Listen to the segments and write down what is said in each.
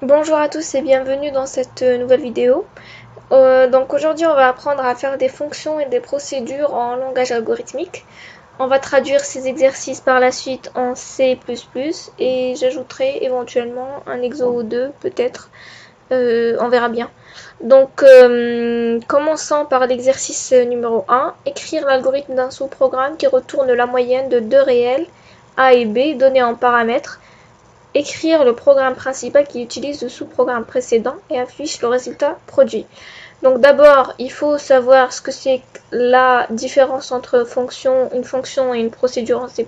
Bonjour à tous et bienvenue dans cette nouvelle vidéo. Donc aujourd'hui on va apprendre à faire des fonctions et des procédures en langage algorithmique. On va traduire ces exercices par la suite en C++ et j'ajouterai éventuellement un exo ou deux peut-être, on verra bien. Donc commençons par l'exercice numéro 1, écrire l'algorithme d'un sous-programme qui retourne la moyenne de deux réels A et B donnés en paramètres. Écrire le programme principal qui utilise le sous-programme précédent et affiche le résultat produit. Donc d'abord, il faut savoir ce que c'est la différence entre une fonction et une procédure en C++.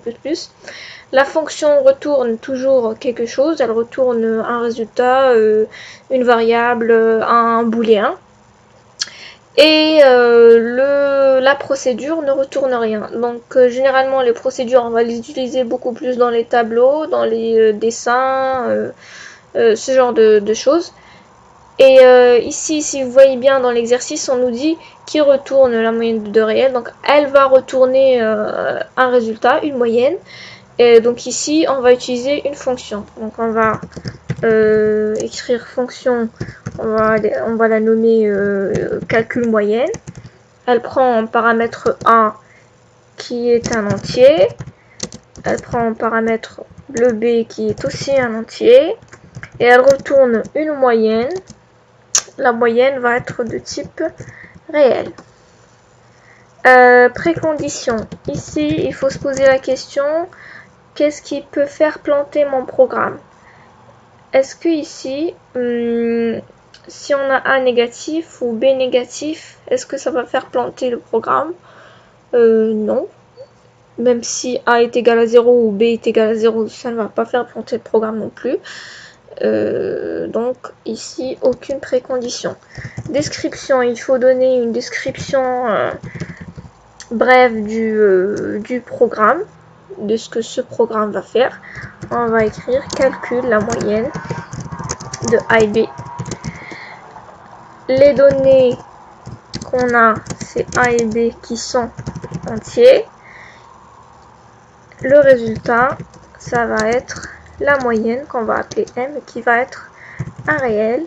La fonction retourne toujours quelque chose, elle retourne un résultat, une variable, un booléen. Et la procédure ne retourne rien. Donc généralement les procédures on va les utiliser beaucoup plus dans les tableaux, dans les dessins, ce genre de choses. Et ici, si vous voyez bien dans l'exercice, on nous dit qui retourne la moyenne de deux réels. Donc elle va retourner un résultat, une moyenne. Et donc ici, on va utiliser une fonction. Donc on va écrire fonction, on va la nommer calcul moyenne. Elle prend en paramètre 1 qui est un entier. Elle prend en paramètre le B qui est aussi un entier. Et elle retourne une moyenne. La moyenne va être de type réel. Précondition. Ici, il faut se poser la question, qu'est-ce qui peut faire planter mon programme? Est-ce que ici, si on a A négatif ou B négatif, est-ce que ça va faire planter le programme? Non. Même si A est égal à 0 ou B est égal à 0, ça ne va pas faire planter le programme non plus. Donc ici, aucune précondition. Description, il faut donner une description brève du programme, de ce que ce programme va faire. On va écrire calcul la moyenne de A et B. Les données qu'on a, c'est A et B qui sont entiers. Le résultat, ça va être la moyenne qu'on va appeler M, qui va être un réel.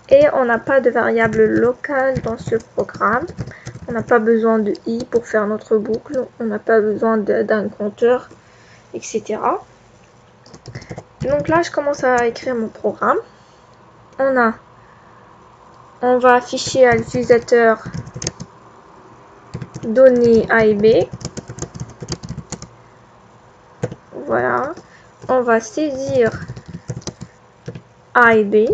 Et on n'a pas de variable locale dans ce programme. On n'a pas besoin de i pour faire notre boucle. On n'a pas besoin d'un compteur, etc. Donc là, je commence à écrire mon programme. On va afficher à l'utilisateur données A et B. Voilà. On va saisir A et B.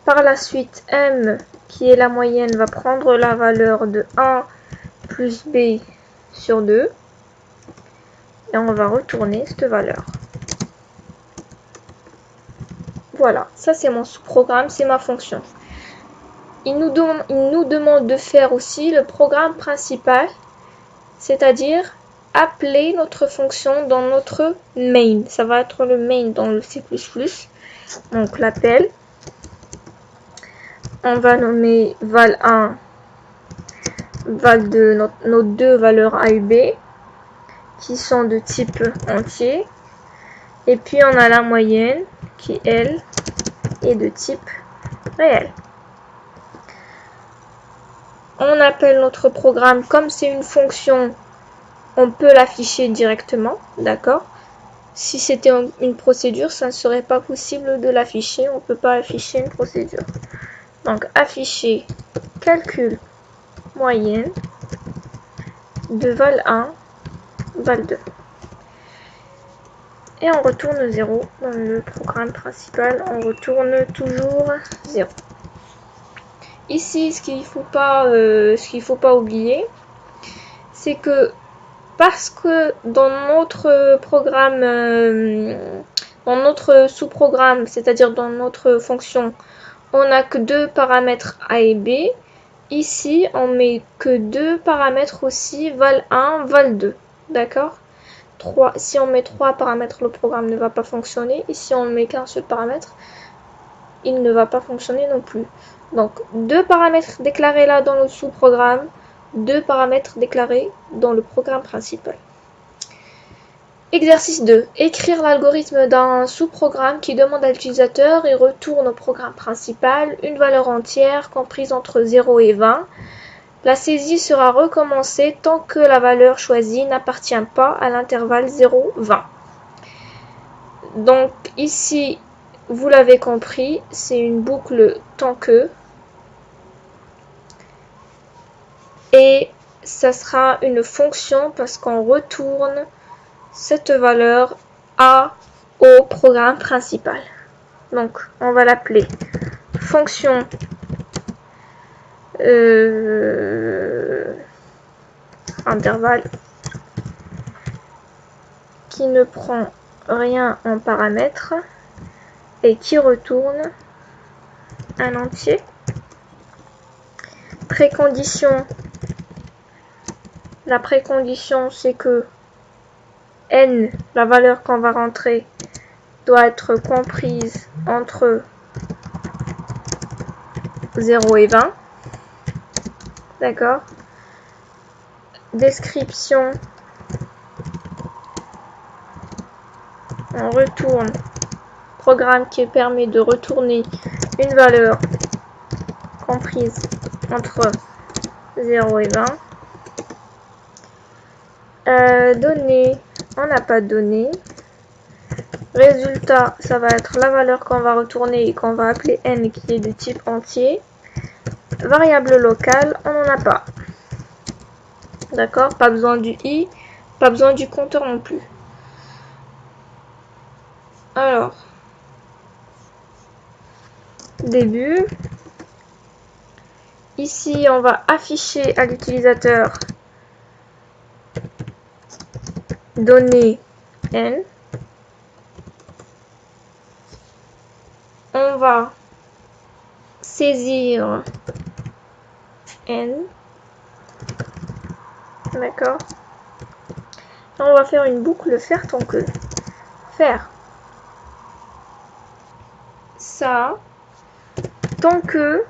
Par la suite, M, qui est la moyenne, va prendre la valeur de 1 plus B sur 2. Et on va retourner cette valeur. Voilà, ça c'est mon sous-programme, c'est ma fonction. Il nous demande de faire aussi le programme principal, c'est-à-dire appeler notre fonction dans notre main. Ça va être le main dans le C++. Donc l'appel. On va nommer val1, val2, nos deux valeurs A et B, qui sont de type entier. Et puis on a la moyenne, qui elle est de type réel. On appelle notre programme, comme c'est une fonction, on peut l'afficher directement, d'accord? Si c'était une procédure, ça ne serait pas possible de l'afficher, on ne peut pas afficher une procédure. Donc afficher calcul moyenne de val1, val2. Et on retourne 0 dans le programme principal, on retourne toujours 0. Ici, ce qu'il faut pas oublier, c'est que parce que dans notre programme, dans notre sous-programme, c'est-à-dire dans notre fonction, on n'a que deux paramètres A et B. Ici, on met que deux paramètres aussi, val1, val2. D'accord? Si on met 3 paramètres, le programme ne va pas fonctionner. Et si on met qu'un seul paramètre, il ne va pas fonctionner non plus. Donc, deux paramètres déclarés là dans le sous-programme, deux paramètres déclarés dans le programme principal. Exercice 2. Écrire l'algorithme d'un sous-programme qui demande à l'utilisateur et retourne au programme principal une valeur entière comprise entre 0 et 20. La saisie sera recommencée tant que la valeur choisie n'appartient pas à l'intervalle 0-20. Donc ici, vous l'avez compris, c'est une boucle tant que. Et ça sera une fonction parce qu'on retourne cette valeur au programme principal. Donc on va l'appeler fonction intervalle qui ne prend rien en paramètres et qui retourne un entier. Précondition. La précondition, c'est que n, la valeur qu'on va rentrer, doit être comprise entre 0 et 20. D'accord? Description. On retourne programme qui permet de retourner une valeur comprise entre 0 et 20. Données, on n'a pas de données. Résultat, ça va être la valeur qu'on va retourner et qu'on va appeler n qui est de type entier. Variable locale, on n'en a pas. D'accord? Pas besoin du i, pas besoin du compteur non plus. Alors, début. Ici, on va afficher à l'utilisateur données n. On va saisir n. D'accord. On va faire une boucle faire tant que. Faire ça tant que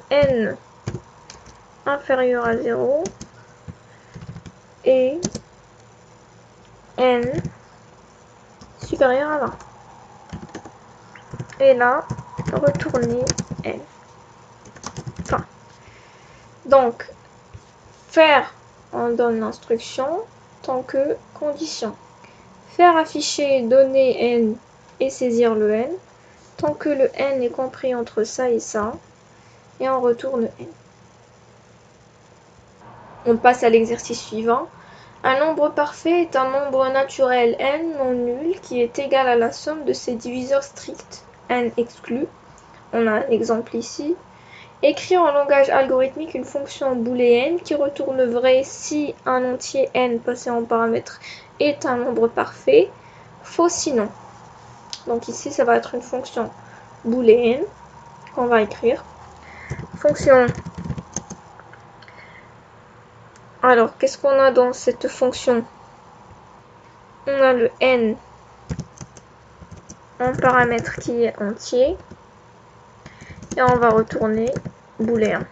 n inférieur à 0 et n supérieur à 20. Et là, retourner n. Enfin. Donc, faire, on donne l'instruction tant que condition. Faire afficher donner n et saisir le n tant que le n est compris entre ça et ça. Et on retourne n. On passe à l'exercice suivant. Un nombre parfait est un nombre naturel n non nul qui est égal à la somme de ses diviseurs stricts, n exclus. On a un exemple ici. Écrire en langage algorithmique une fonction booléenne qui retourne vrai si un entier n passé en paramètre est un nombre parfait, faux sinon. Donc ici, ça va être une fonction booléenne qu'on va écrire. Fonction. Alors, qu'est-ce qu'on a dans cette fonction? On a le n en paramètre qui est entier. Et on va retourner booléen.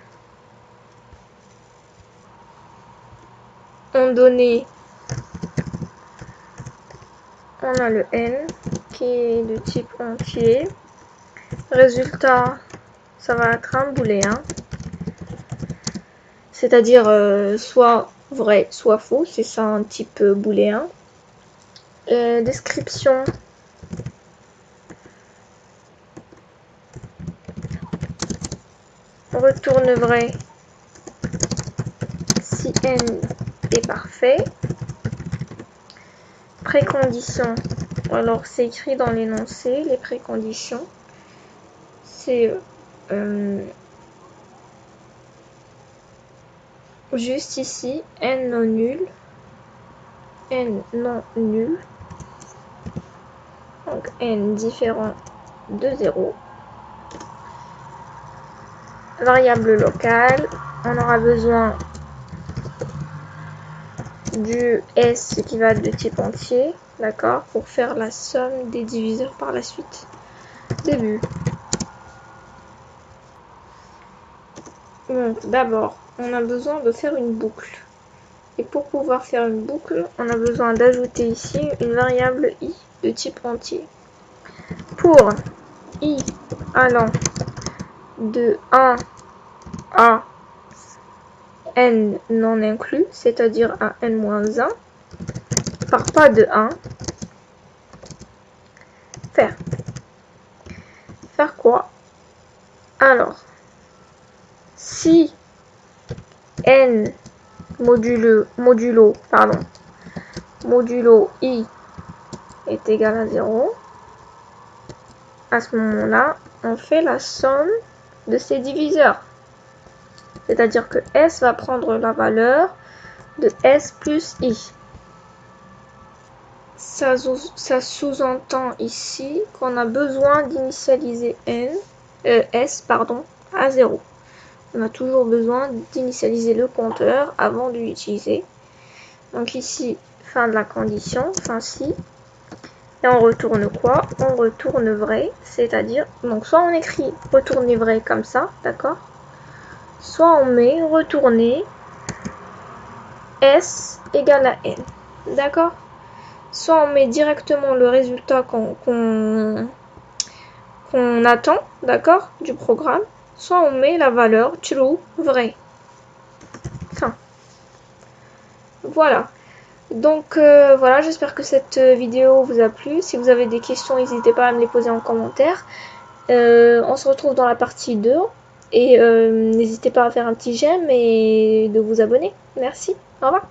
En données, on a le n qui est de type entier. Résultat, ça va être un booléen. C'est-à-dire soit vrai, soit faux. C'est ça un type booléen. Description. Retourne vrai si n est parfait. Précondition. Alors c'est écrit dans l'énoncé, les préconditions. C'est juste ici, n non nul. N non nul. Donc n différent de 0. Variable locale. On aura besoin du S qui va être de type entier, d'accord, pour faire la somme des diviseurs par la suite. Début. Donc d'abord, on a besoin de faire une boucle. Et pour pouvoir faire une boucle, on a besoin d'ajouter ici une variable i de type entier. Pour i allant de 1 à n non inclus, c'est-à-dire à n-1, par pas de 1, faire quoi? Alors, si n modulo i est égal à 0, à ce moment-là, on fait la somme de ces diviseurs. C'est-à-dire que S va prendre la valeur de S plus I. Ça sous-entend ici qu'on a besoin d'initialiser S à 0. On a toujours besoin d'initialiser le compteur avant de l'utiliser. Donc ici, fin de la condition, fin si. Et on retourne quoi? On retourne vrai, c'est-à-dire, donc soit on écrit retourner vrai comme ça, d'accord? Soit on met retourner S égale à N, d'accord? Soit on met directement le résultat qu'on attend, d'accord, du programme, soit on met la valeur true, vrai. Fin. Voilà. Donc voilà, j'espère que cette vidéo vous a plu. Si vous avez des questions, n'hésitez pas à me les poser en commentaire. On se retrouve dans la partie 2. Et n'hésitez pas à faire un petit j'aime et de vous abonner. Merci. Au revoir.